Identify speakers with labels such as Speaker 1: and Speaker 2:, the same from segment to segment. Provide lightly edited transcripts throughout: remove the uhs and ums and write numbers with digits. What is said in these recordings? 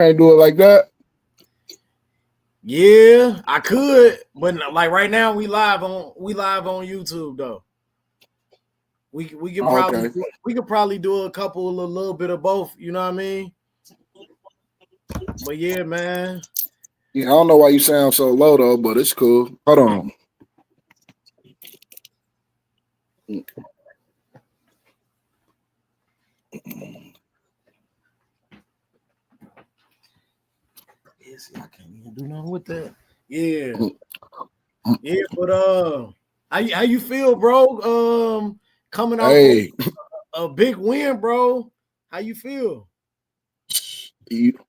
Speaker 1: Can't do it like that.
Speaker 2: Yeah, I could, but like right now we live on YouTube though. We could
Speaker 1: Oh,
Speaker 2: probably
Speaker 1: okay.
Speaker 2: we could probably do a little bit of both. You know what I mean? But yeah, man.
Speaker 1: Yeah, I don't know why you sound so low though, but it's cool. Hold on.
Speaker 2: Yeah, see, I can't even do nothing with that. Yeah,
Speaker 1: Mm.
Speaker 2: yeah, but how you feel, bro? Coming off
Speaker 1: Hey,
Speaker 2: a big win, bro. How you feel?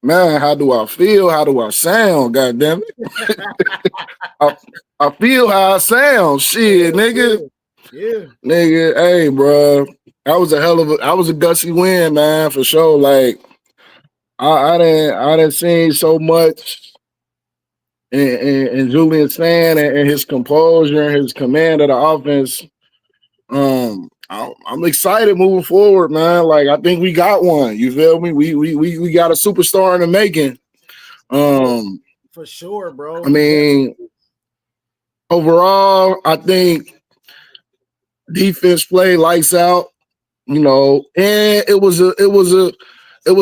Speaker 1: man, how do I feel? How do I sound? God damn it. I, I feel how I sound. Shit, nigga.
Speaker 2: Yeah, yeah,
Speaker 1: Nigga, hey, bro. That was a gutsy win, man, for sure. Like, I didn't seen so much in Julian Sand and his composure and his command of the offense. I'm excited moving forward, man. Like I think we got one. You feel me? We got a superstar in the making. Um,
Speaker 2: for sure, bro.
Speaker 1: I
Speaker 2: We
Speaker 1: mean, overall, I think defense play lights out. You know, and it was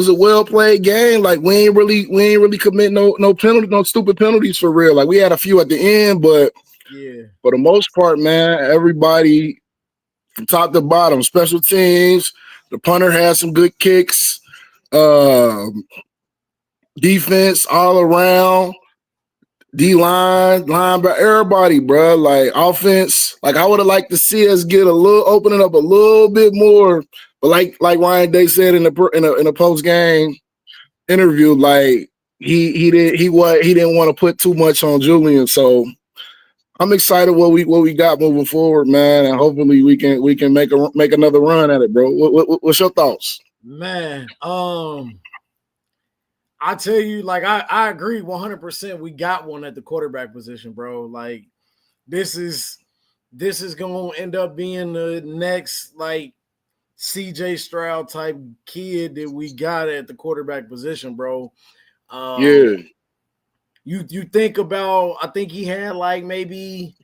Speaker 1: a well played game. Like we ain't really commit no penalty, no stupid penalties for real. Like we had a few at the end, but
Speaker 2: yeah,
Speaker 1: for the most part, man, everybody from top to bottom, special teams. The punter had some good kicks. Defense all around. D line, but everybody, bro. Like offense, like I would have liked to see us get a little opening up a little bit more. But like Ryan Day said in the post game interview, like he didn't want to put too much on Julian. So I'm excited what we got moving forward, man, and hopefully we can make another run at it, bro. What's your thoughts?
Speaker 2: man. I tell you, like I agree 100%. We got one at the quarterback position, bro. Like this is gonna end up being the next like CJ Stroud type kid that we got at the quarterback position, bro. Um,
Speaker 1: Yeah,
Speaker 2: you think about, I think he had like maybe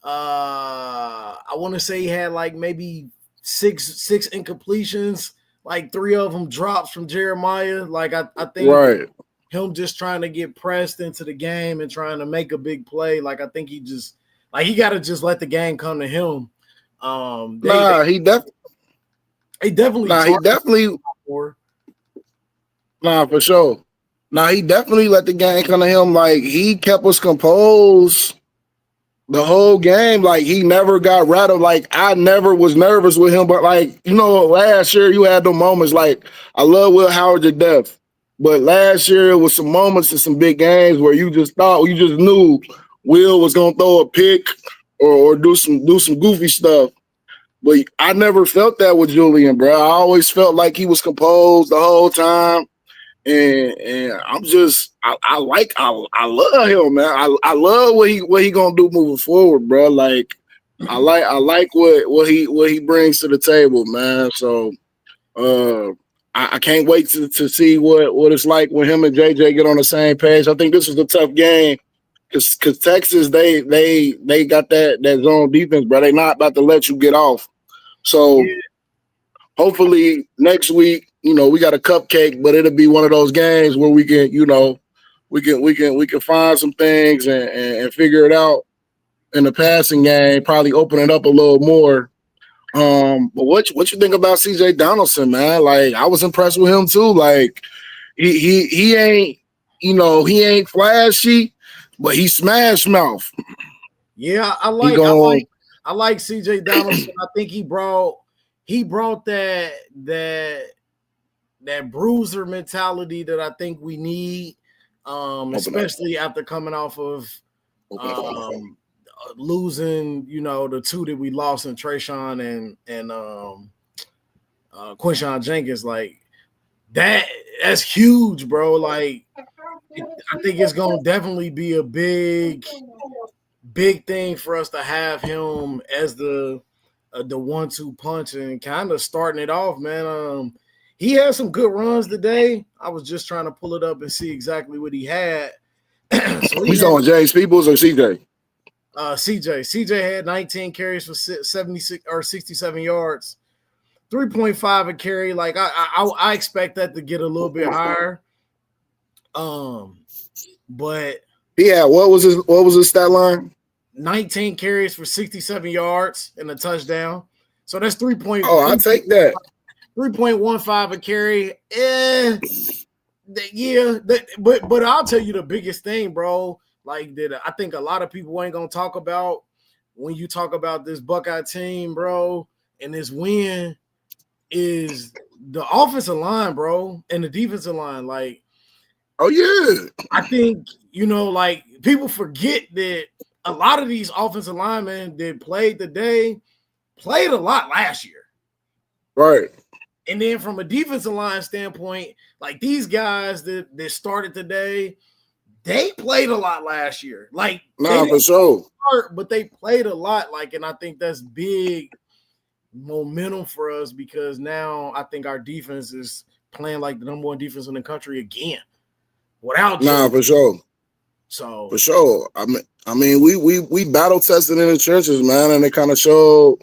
Speaker 2: I want to say he had like maybe six incompletions, like three of them drops from Jeremiah. Like I think
Speaker 1: right.
Speaker 2: him just trying to get pressed into the game and trying to make a big play. Like I think he just like he got to just let the game come to him.
Speaker 1: Nah,
Speaker 2: they definitely
Speaker 1: he
Speaker 2: target
Speaker 1: definitely
Speaker 2: for.
Speaker 1: Nah, for sure. Nah, he definitely let the game come to him. Like he kept us composed the whole game. Like he never got rattled. Like I never was nervous with him. But like, you know, last year you had the moments like I love Will Howard to death. But last year it was some moments in some big games where you just knew Will was gonna throw a pick or do some goofy stuff. But I never felt that with Julian, bro. I always felt like he was composed the whole time. And I'm just I love him, man. I love what he gonna do moving forward, bro. Like I like what he brings to the table, man. So I can't wait to see what it's like when him and JJ get on the same page. I think this is a tough game because Texas they got that zone defense, bro. They not about to let you get off. So
Speaker 2: Yeah,
Speaker 1: hopefully next week, you know, we got a cupcake, but it'll be one of those games where we can, you know, we can find some things and figure it out in the passing game, probably open it up a little more. But what you think about CJ Donaldson, man? Like I was impressed with him too. Like he ain't, you know, he ain't flashy, but he smash mouth.
Speaker 2: yeah.
Speaker 1: He going
Speaker 2: I like CJ Donaldson. I think he brought that bruiser mentality that I think we need,
Speaker 1: open up,
Speaker 2: especially after coming off of
Speaker 1: open up.
Speaker 2: um, losing, you know, the two that we lost in Trayshawn and Quinshawn Jenkins. Like that's huge, bro. Like I think it's gonna definitely be a big thing for us to have him as the 1-2 punch and kind of starting it off, man. he had some good runs today. I was just trying to pull it up and see exactly what he had.
Speaker 1: So he's on James Peoples or CJ?
Speaker 2: CJ had 19 carries for 76 or 67 yards, 3.5 a carry. Like I expect that to get a little bit higher. But
Speaker 1: yeah, what was his stat line?
Speaker 2: 19 carries for 67 yards and a touchdown. So that's 3.
Speaker 1: Oh, I'll take that.
Speaker 2: 3.15 a carry. But I'll tell you the biggest thing, bro. Like that, I think a lot of people ain't gonna talk about when you talk about this Buckeye team, bro, and this win is the offensive line, bro, and the defensive line. Like,
Speaker 1: oh yeah,
Speaker 2: I think like people forget that a lot of these offensive linemen that played today played a lot last year,
Speaker 1: right?
Speaker 2: And then from a defensive line standpoint, like these guys that started today, they played a lot last year. Like,
Speaker 1: for sure.
Speaker 2: But they played a lot. Like, and I think that's big momentum for us because now I think our defense is playing like the number one defense in the country again. Without
Speaker 1: for sure.
Speaker 2: So
Speaker 1: for sure. I mean, we battle tested in the trenches, man, and it kind of showed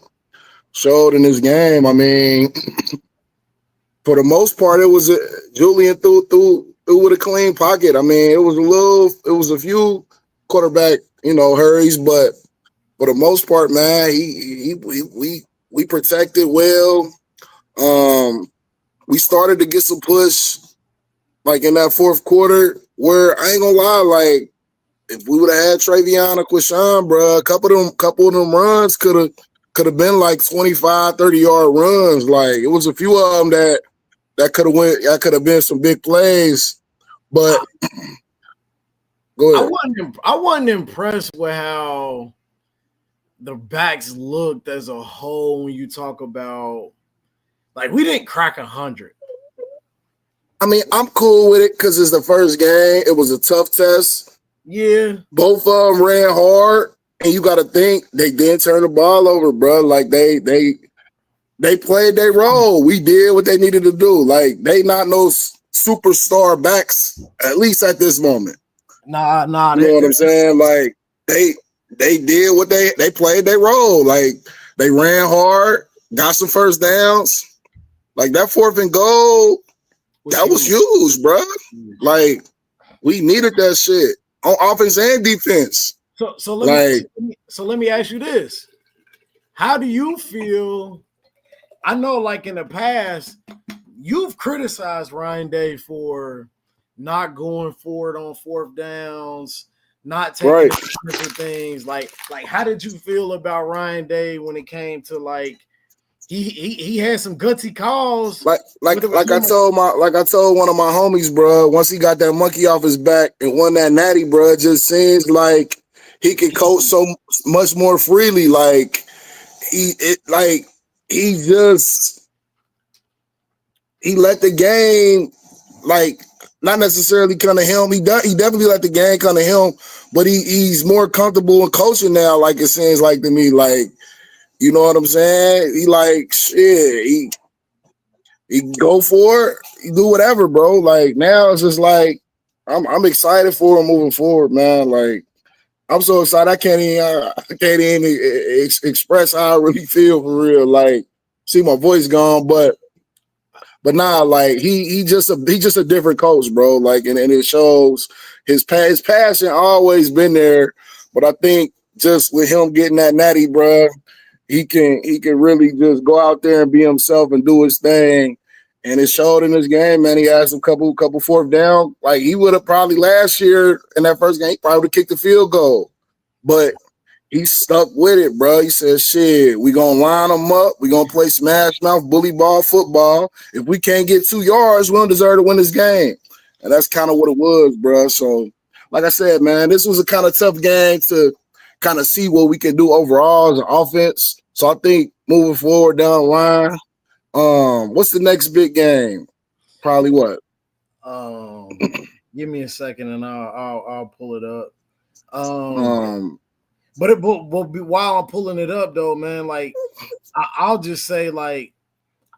Speaker 1: in this game. I mean, for the most part, it was Julian threw with a clean pocket. I mean, it was a few quarterback, hurries, but for the most part, man, we protected well. We started to get some push, like in that fourth quarter, where I ain't gonna lie, like if we would have had Travion or Quishan, bro, a couple of them runs could have been like 25, 30-yard runs. Like it was a few of them that could have been some big plays. But go ahead.
Speaker 2: I wasn't impressed with how the backs looked as a whole when you talk about like we didn't crack 100.
Speaker 1: I mean, I'm cool with it because it's the first game. It was a tough test.
Speaker 2: Yeah.
Speaker 1: Both of them ran hard, and you got to think they didn't turn the ball over, bro. Like they played their role. We did what they needed to do. Like they not no superstar backs, at least at this moment.
Speaker 2: Nah.
Speaker 1: You know what I'm saying? Like they did what they played their role. Like they ran hard, got some first downs. Like that 4th and goal, that was huge, bro. Like we needed that shit on offense and defense.
Speaker 2: So let me ask you this: how do you feel? I know, like in the past, you've criticized Ryan Day for not going forward on 4th downs, not taking for things. Like how did you feel about Ryan Day when it came to like he had some gutsy calls? Like
Speaker 1: I told one of my homies, bro. Once he got that monkey off his back and won that natty, bro, it just seems like he can coach so much more freely. Like he let the game, like, not necessarily come to him. He definitely let the game come to him, but he's more comfortable in coaching now, like it seems like to me. Like, you know what I'm saying? He like, shit, he go for it. He do whatever, bro. Like, now it's just like, I'm excited for him moving forward, man. Like, I'm so excited. I can't even express how I really feel for real. Like, see my voice gone, but nah, like he just a different coach, bro. Like, and it shows his passion always been there. But I think just with him getting that natty, bro, he can really just go out there and be himself and do his thing. And it showed in this game, man. He had some couple 4th down. Like he would have probably last year in that first game, he probably would have kicked the field goal. But he stuck with it, bro. He said, shit, we going to line them up. We going to play smash mouth, bully ball, football. If we can't get 2 yards, we don't deserve to win this game. And that's kind of what it was, bro. So, like I said, man, this was a kind of tough game to kind of see what we can do overall as an offense. So I think moving forward down the line, what's the next big game? Probably what?
Speaker 2: Give me a second and I'll pull it up. But while I'm pulling it up, though, man, like I'll just say, like,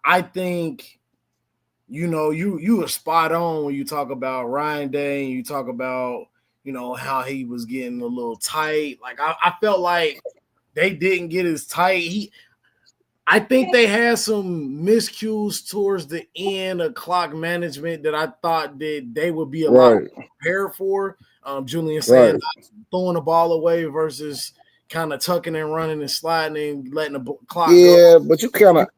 Speaker 2: I think you were spot on when you talk about Ryan Day and you talk about, how he was getting a little tight. Like I felt like they didn't get as tight. I think they had some miscues towards the end of clock management that I thought that they would be a lot
Speaker 1: Right.
Speaker 2: prepared for. Julian
Speaker 1: Right.
Speaker 2: saying throwing the ball away versus kind of tucking and running and sliding and letting the clock go.
Speaker 1: Yeah, but you kind of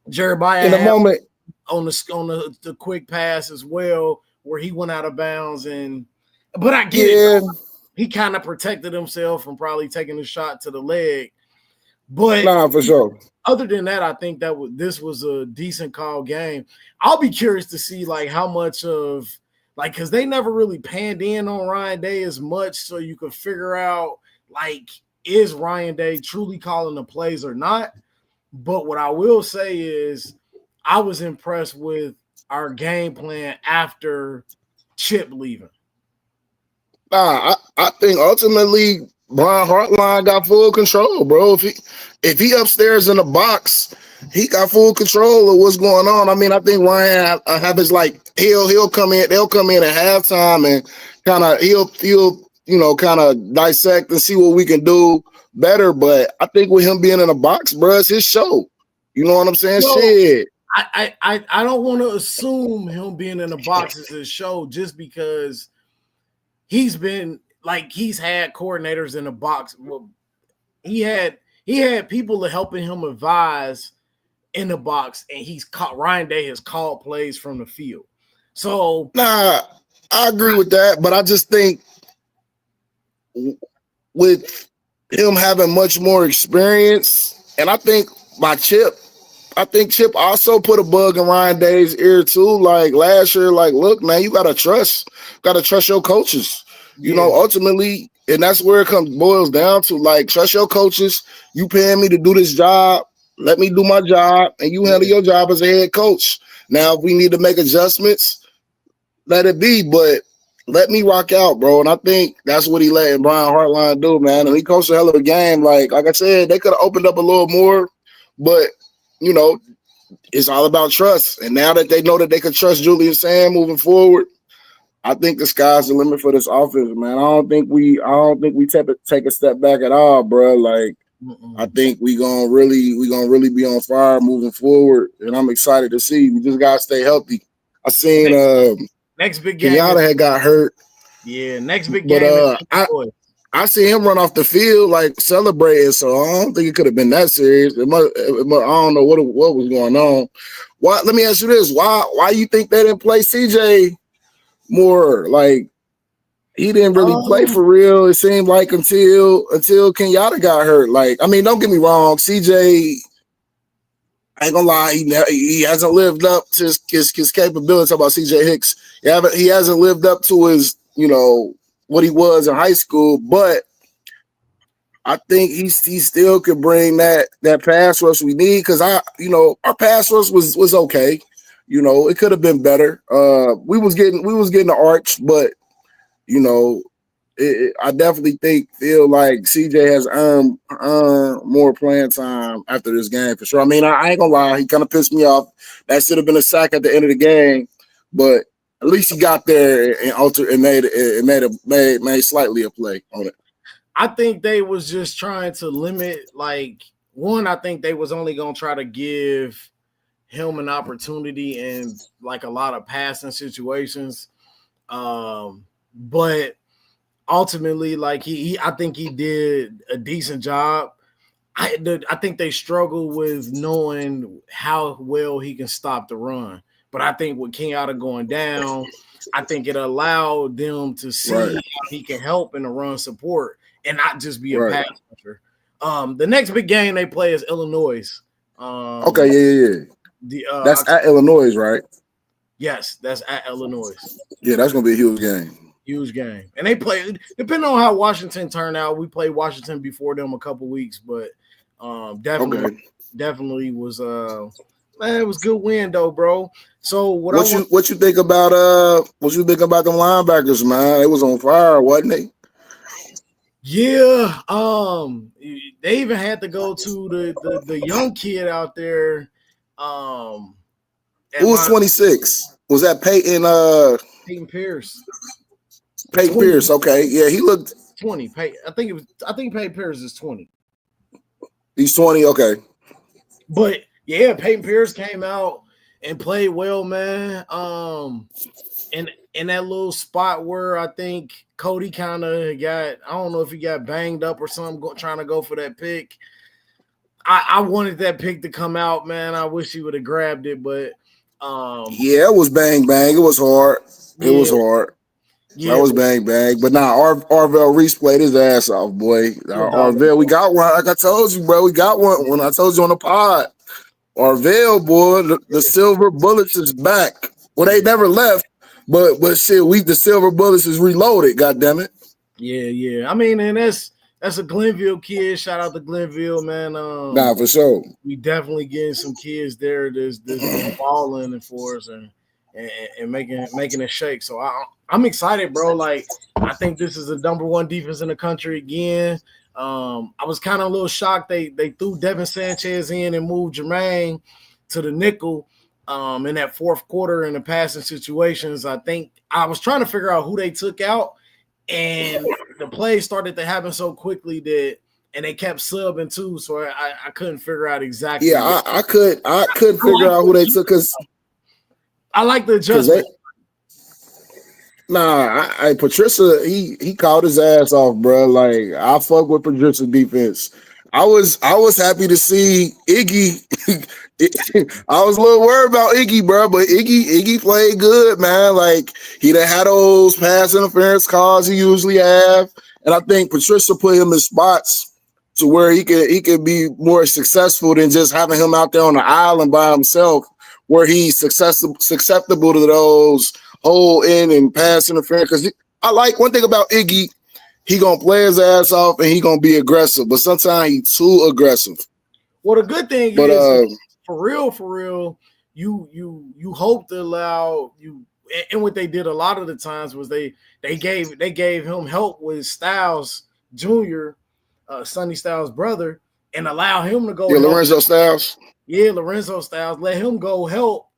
Speaker 2: Jeremiah
Speaker 1: in the
Speaker 2: had
Speaker 1: moment.
Speaker 2: on the quick pass as well, where he went out of bounds, but I get it.
Speaker 1: Yeah.
Speaker 2: He kind of protected himself from probably taking a shot to the leg. But
Speaker 1: Nah, for sure.
Speaker 2: other than that, I think that this was a decent call game. I'll be curious to see like how much of because they never really panned in on Ryan Day as much, so you could figure out like is Ryan Day truly calling the plays or not. But what I will say is I was impressed with our game plan after Chip leaving.
Speaker 1: Nah, I think ultimately Brian Hartline got full control, bro. If he upstairs in the box, he got full control of what's going on. I mean, I think Ryan have his like he'll come in, they'll come in at halftime and kind of he'll kind of dissect and see what we can do better. But I think with him being in the box, bro, it's his show. You know what I'm saying?
Speaker 2: So
Speaker 1: Shit.
Speaker 2: I don't want to assume him being in the box is his show just because he's had coordinators in the box. Well, he had people helping him advise in the box, and Ryan Day has called plays from the field. So
Speaker 1: Nah, I agree with that, but I just think with him having much more experience, and I think Chip also put a bug in Ryan Day's ear too. Like last year, like, look, man, you gotta trust your coaches. Ultimately, and that's where it boils down to. Like, trust your coaches. You paying me to do this job. Let me do my job, and you handle your job as a head coach. Now, if we need to make adjustments, let it be. But let me rock out, bro. And I think that's what he letting Brian Hartline do, man. And he coached a hell of a game. Like I said, they could have opened up a little more, but it's all about trust. And now that they know that they can trust Julian Sam moving forward, I think the sky's the limit for this offense, man. I don't think we take a step back at all, bro. Like I think we gonna really be on fire moving forward, and I'm excited to see. We just gotta stay healthy. I seen
Speaker 2: next big game.
Speaker 1: Kenyatta had got hurt.
Speaker 2: Yeah, next big game.
Speaker 1: I see him run off the field like celebrating, so I don't think it could have been that serious. I don't know what was going on. Why? Let me ask you this: Why you think they didn't play CJ more? Like he didn't really play for real. It seemed like until Kenyatta got hurt. Like I mean, don't get me wrong, CJ. I ain't gonna lie, he hasn't lived up to his capabilities. How about CJ Hicks? He hasn't lived up to his what he was in high school, but I think he still could bring that pass rush we need because our pass rush was okay. It could have been better. We was getting the arch, but I definitely feel like CJ has earned more playing time after this game for sure. I mean, I ain't gonna lie, he kind of pissed me off. That should have been a sack at the end of the game, but at least he got there and made slightly a play on it.
Speaker 2: I think they was just trying to limit, I think they was only going to try to give him an opportunity in like a lot of passing situations. But ultimately, I think he did a decent job. I think they struggle with knowing how well he can stop the run. But I think with Kenyatta going down, I think it allowed them to see how he can help in the run support and not just be a pass rusher. The next big game they play is Illinois.
Speaker 1: Okay, yeah. That's at Illinois, right?
Speaker 2: Yes, that's at Illinois.
Speaker 1: Yeah, that's gonna be a huge game.
Speaker 2: Huge game. And they play, depending on how Washington turn out, we played Washington before them a couple weeks, but definitely was it was a good win though, bro. So what
Speaker 1: you think about them linebackers, man? It was on fire, wasn't they?
Speaker 2: Yeah, they even had to go to the young kid out there.
Speaker 1: Who was 26? Was that Peyton?
Speaker 2: Peyton Pierce.
Speaker 1: Peyton
Speaker 2: 20.
Speaker 1: Pierce. Okay, yeah, he looked
Speaker 2: 20. I think Peyton Pierce is 20.
Speaker 1: He's 20. Okay.
Speaker 2: But yeah, Peyton Pierce came out and played well, man. In that little spot where I think Cody kind of got, I don't know if he got banged up or something, trying to go for that pick. I wanted that pick to come out, man. I wish he would have grabbed it, but
Speaker 1: yeah, it was bang bang. It was hard. It was hard. Yeah, that was bang bang. But nah, Arvell Reese played his ass off, boy. Arvell, we got one. Like I told you, bro, we got one. When I told you on the pod, Arvell, boy, the silver bullets is back. Well, they never left, but shit, the silver bullets is reloaded. God damn it.
Speaker 2: Yeah. I mean, and that's a Glenville kid. Shout out to Glenville, man.
Speaker 1: Nah, for sure.
Speaker 2: We definitely getting some kids there that's been balling for us and making it shake. So I'm excited, bro. Like, I think this is the number one defense in the country again. I was kind of a little shocked they threw Devin Sanchez in and moved Jermaine to the nickel in that fourth quarter in the passing situations. I think I was trying to figure out who they took out, and the plays started to happen so quickly and they kept subbing too, so I couldn't figure out exactly.
Speaker 1: Yeah, I couldn't figure out who they took because
Speaker 2: I like the adjustment.
Speaker 1: Patricia, he called his ass off, bro. Like, I fuck with Patricia defense. I was happy to see Iggy. I was a little worried about Iggy, bro, but Iggy played good, man. Like, he done had those pass interference calls he usually have, and I think Patricia put him in spots to where he could be more successful than just having him out there on the island by himself, where he's susceptible to those hold in and pass interference. Because I like one thing about Iggy, he gonna play his ass off and he gonna be aggressive, but sometimes he's too aggressive.
Speaker 2: Well, the good thing is, for real, you hope to allow you. And what they did a lot of the times was they gave him help with Styles Jr., Sonny Styles' brother, and allow him to go.
Speaker 1: Yeah, Lorenzo Styles.
Speaker 2: Yeah, Lorenzo Styles. Let him go help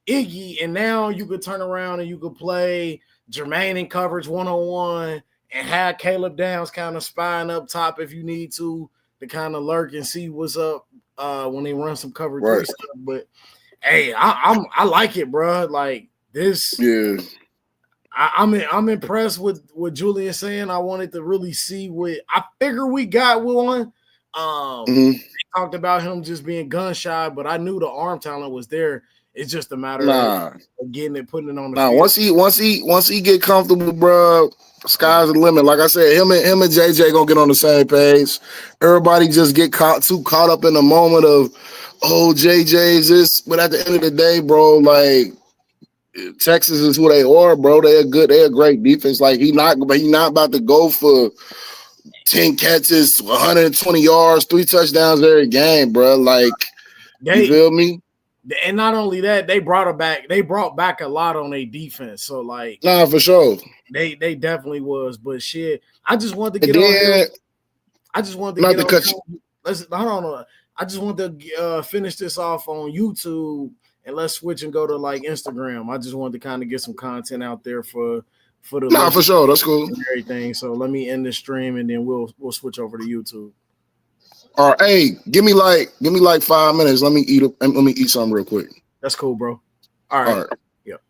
Speaker 2: Iggy, and now you could turn around and you could play Jermaine in coverage 1-on-1 and have Caleb Downs kind of spying up top if you need to kind of lurk and see what's up when they run some cover 3 stuff. But hey, I like it, bro. Like this. Yeah. I'm impressed with what Julian's saying. I wanted to really see what I figure we got one. They talked about him just being gun shy, but I knew the arm talent was there. It's just a matter of getting it, putting it on the field.
Speaker 1: Once he get comfortable, bro, sky's the limit. Like I said, him and JJ gonna get on the same page. Everybody just get too caught up in the moment of, oh, JJ's this. But at the end of the day, bro, like, Texas is who they are, bro. They're good. They're a great defense. Like, he not about to go for 10 catches, 120 yards, 3 touchdowns every game, bro. Like, you feel me?
Speaker 2: And not only that, they brought back a lot on their defense. So, like,
Speaker 1: nah, for sure,
Speaker 2: they definitely was. But shit, I just wanted to get on here. I just wanted to get on. Hold on. I just wanted to finish this off on YouTube. And let's switch and go to like Instagram. I just wanted to kind of get some content out there for the
Speaker 1: for sure. That's cool.
Speaker 2: And everything. So let me end the stream and then we'll switch over to YouTube.
Speaker 1: All right, hey, give me like 5 minutes. Let me eat something real quick.
Speaker 2: That's cool, bro. All right.
Speaker 1: Yep.